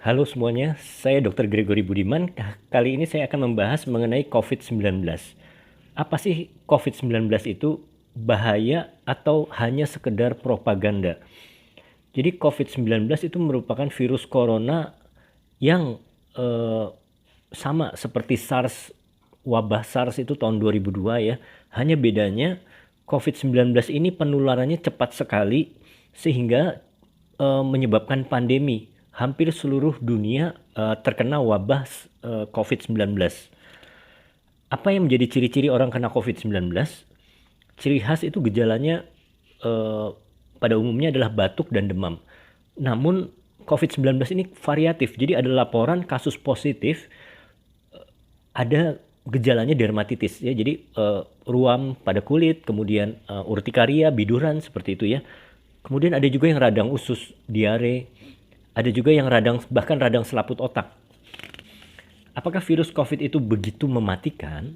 Halo semuanya, saya Dr. Gregory Budiman. Kali ini saya akan membahas mengenai COVID-19. Apa sih COVID-19 itu? Bahaya atau hanya sekedar propaganda? Jadi COVID-19 itu merupakan virus corona yang eh, sama seperti SARS, wabah SARS itu tahun 2002 ya. Hanya bedanya COVID-19 ini penularannya cepat sekali sehingga menyebabkan pandemi. Hampir seluruh dunia terkena wabah COVID-19. Apa yang menjadi ciri-ciri orang kena COVID-19? Ciri khas itu gejalanya eh, pada umumnya adalah batuk dan demam. Namun COVID-19 ini variatif. Jadi ada laporan kasus positif, ada gejalanya dermatitis ya. Jadi ruam pada kulit, kemudian urtikaria, biduran seperti itu ya. Kemudian ada juga yang radang usus, diare. Ada juga yang bahkan radang selaput otak. Apakah virus COVID itu begitu mematikan?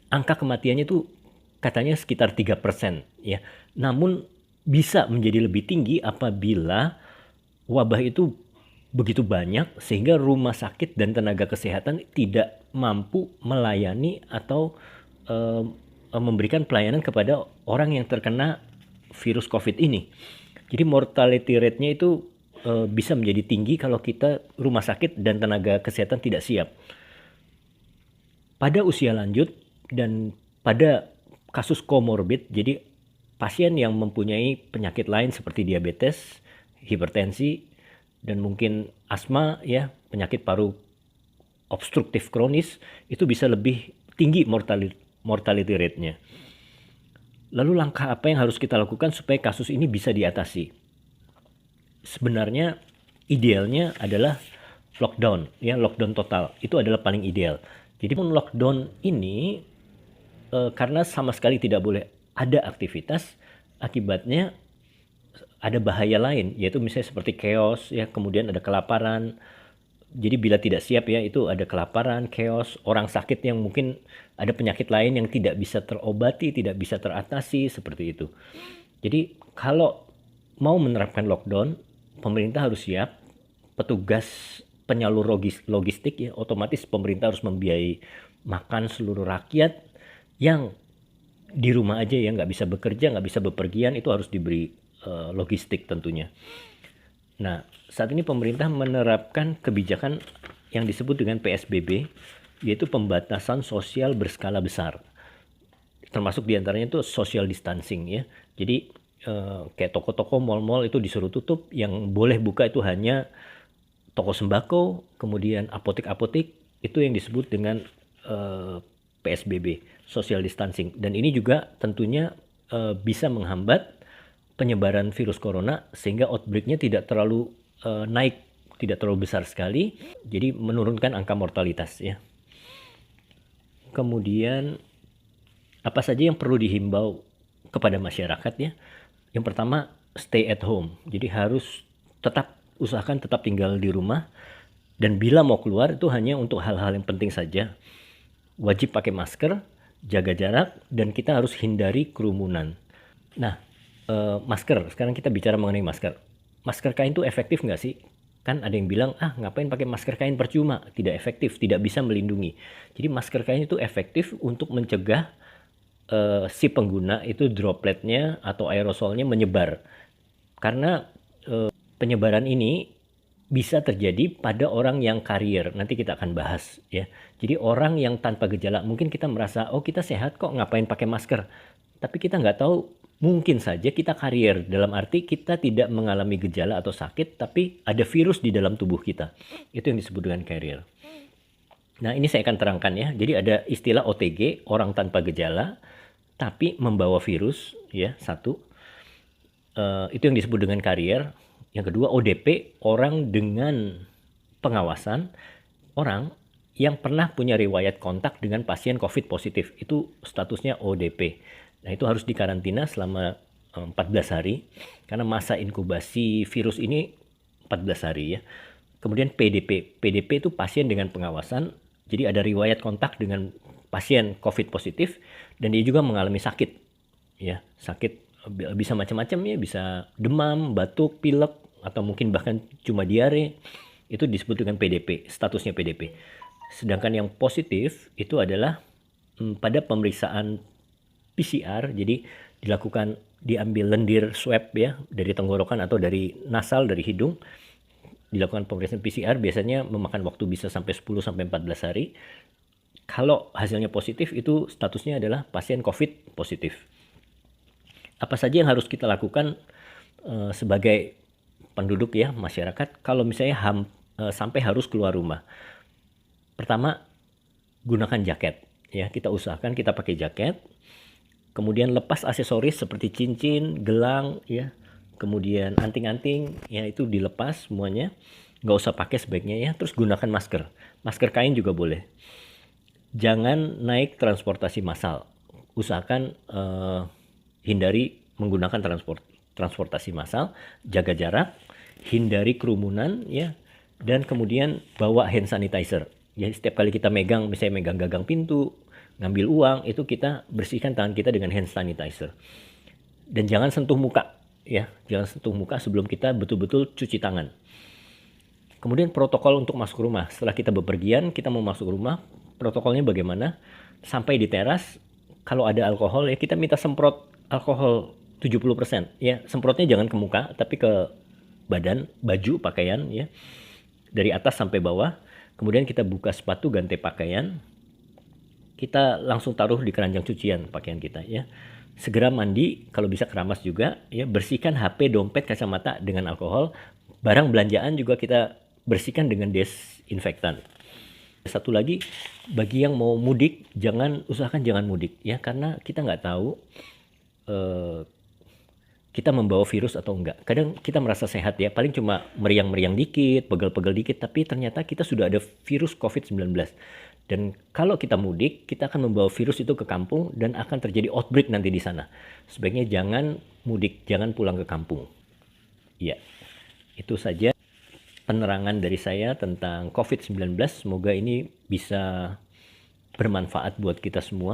Angka kematiannya itu katanya sekitar 3% ya. Namun bisa menjadi lebih tinggi apabila wabah itu begitu banyak sehingga rumah sakit dan tenaga kesehatan tidak mampu melayani atau eh, memberikan pelayanan kepada orang yang terkena virus COVID ini. Jadi mortality rate-nya itu bisa menjadi tinggi kalau kita rumah sakit dan tenaga kesehatan tidak siap. Pada usia lanjut dan pada kasus komorbid, jadi pasien yang mempunyai penyakit lain seperti diabetes, hipertensi, dan mungkin asma ya, penyakit paru obstruktif kronis, itu bisa lebih tinggi mortality rate-nya. Lalu langkah apa yang harus kita lakukan supaya kasus ini bisa diatasi? Sebenarnya idealnya adalah lockdown, ya lockdown total. Itu adalah paling ideal. Jadi pun lockdown ini karena sama sekali tidak boleh ada aktivitas, akibatnya ada bahaya lain, yaitu misalnya seperti chaos, ya kemudian ada kelaparan. Jadi bila tidak siap ya itu ada kelaparan, chaos, orang sakit yang mungkin ada penyakit lain yang tidak bisa terobati, tidak bisa teratasi seperti itu. Jadi kalau mau menerapkan lockdown, pemerintah harus siap, petugas penyalur logistik ya otomatis pemerintah harus membiayai makan seluruh rakyat yang di rumah aja ya nggak bisa bekerja, nggak bisa bepergian, itu harus diberi logistik tentunya. Nah, saat ini pemerintah menerapkan kebijakan yang disebut dengan PSBB, yaitu pembatasan sosial berskala besar. Termasuk diantaranya itu social distancing ya. Jadi kayak toko-toko, mal-mal itu disuruh tutup, yang boleh buka itu hanya toko sembako, kemudian apotek-apotek, itu yang disebut dengan PSBB, social distancing. Dan ini juga tentunya bisa menghambat penyebaran virus corona sehingga outbreak-nya tidak terlalu naik, tidak terlalu besar sekali, jadi menurunkan angka mortalitas ya. Kemudian apa saja yang perlu dihimbau kepada masyarakat ya? Yang pertama, stay at home. Jadi harus usahakan tetap tinggal di rumah, dan bila mau keluar itu hanya untuk hal-hal yang penting saja. Wajib pakai masker, jaga jarak, dan kita harus hindari kerumunan. Nah, masker. Sekarang kita bicara mengenai masker. Masker kain itu efektif nggak sih? Kan ada yang bilang, ngapain pakai masker kain percuma? Tidak efektif, tidak bisa melindungi. Jadi masker kain itu efektif untuk mencegah si pengguna itu dropletnya atau aerosolnya menyebar. Karena penyebaran ini bisa terjadi pada orang yang karier. Nanti kita akan bahas ya. Jadi orang yang tanpa gejala, mungkin kita merasa, oh kita sehat kok, ngapain pakai masker? Tapi kita nggak tahu, mungkin saja kita karier. Dalam arti kita tidak mengalami gejala atau sakit, tapi ada virus di dalam tubuh kita. Itu yang disebut dengan karier. Nah ini saya akan terangkan ya. Jadi ada istilah OTG, orang tanpa gejala, tapi membawa virus ya, satu. Itu yang disebut dengan karier. Yang kedua ODP, orang dengan pengawasan, orang yang pernah punya riwayat kontak dengan pasien COVID positif, itu statusnya ODP. Nah itu harus dikarantina selama 14 hari, karena masa inkubasi virus ini 14 hari ya. Kemudian PDP, PDP itu pasien dengan pengawasan, jadi ada riwayat kontak dengan pasien COVID positif, dan dia juga mengalami sakit ya, sakit bisa macam-macam ya, bisa demam, batuk, pilek, atau mungkin bahkan cuma diare. Itu disebut dengan PDP, statusnya PDP. Sedangkan yang positif itu adalah pada pemeriksaan PCR, jadi diambil lendir swab ya dari tenggorokan atau dari nasal, dari hidung, dilakukan pemeriksaan PCR, biasanya memakan waktu bisa sampai 10 sampai 14 hari. Kalau hasilnya positif, itu statusnya adalah pasien COVID positif. Apa saja yang harus kita lakukan sebagai penduduk ya, masyarakat, kalau misalnya sampai harus keluar rumah? Pertama, gunakan jaket ya, kita usahakan kita pakai jaket. Kemudian lepas aksesoris seperti cincin, gelang ya, kemudian anting-anting ya, itu dilepas semuanya, nggak usah pakai sebaiknya ya. Terus gunakan masker kain juga boleh. Jangan naik transportasi massal, usahakan hindari menggunakan transportasi massal, jaga jarak, hindari kerumunan ya, dan kemudian bawa hand sanitizer. Ya, setiap kali kita misalnya megang gagang pintu, ngambil uang, itu kita bersihkan tangan kita dengan hand sanitizer. Dan jangan sentuh muka ya, jangan sentuh muka sebelum kita betul-betul cuci tangan. Kemudian protokol untuk masuk rumah. Setelah kita bepergian, kita mau masuk rumah, protokolnya bagaimana? Sampai di teras, kalau ada alkohol ya kita minta semprot alkohol 70% ya. Semprotnya jangan ke muka, tapi ke badan, baju, pakaian ya, dari atas sampai bawah. Kemudian kita buka sepatu, ganti pakaian, kita langsung taruh di keranjang cucian pakaian kita ya. Segera mandi, kalau bisa keramas juga ya. Bersihkan HP, dompet, kacamata dengan alkohol. Barang belanjaan juga kita bersihkan dengan desinfektan. Satu lagi, bagi yang mau mudik, usahakan jangan mudik ya, karena kita nggak tahu kita membawa virus atau enggak. Kadang kita merasa sehat ya, paling cuma meriang-meriang dikit, pegel-pegel dikit, tapi ternyata kita sudah ada virus COVID-19. Dan kalau kita mudik, kita akan membawa virus itu ke kampung dan akan terjadi outbreak nanti di sana. Sebaiknya jangan mudik, jangan pulang ke kampung. Ya, itu saja penerangan dari saya tentang COVID-19. Semoga ini bisa bermanfaat buat kita semua.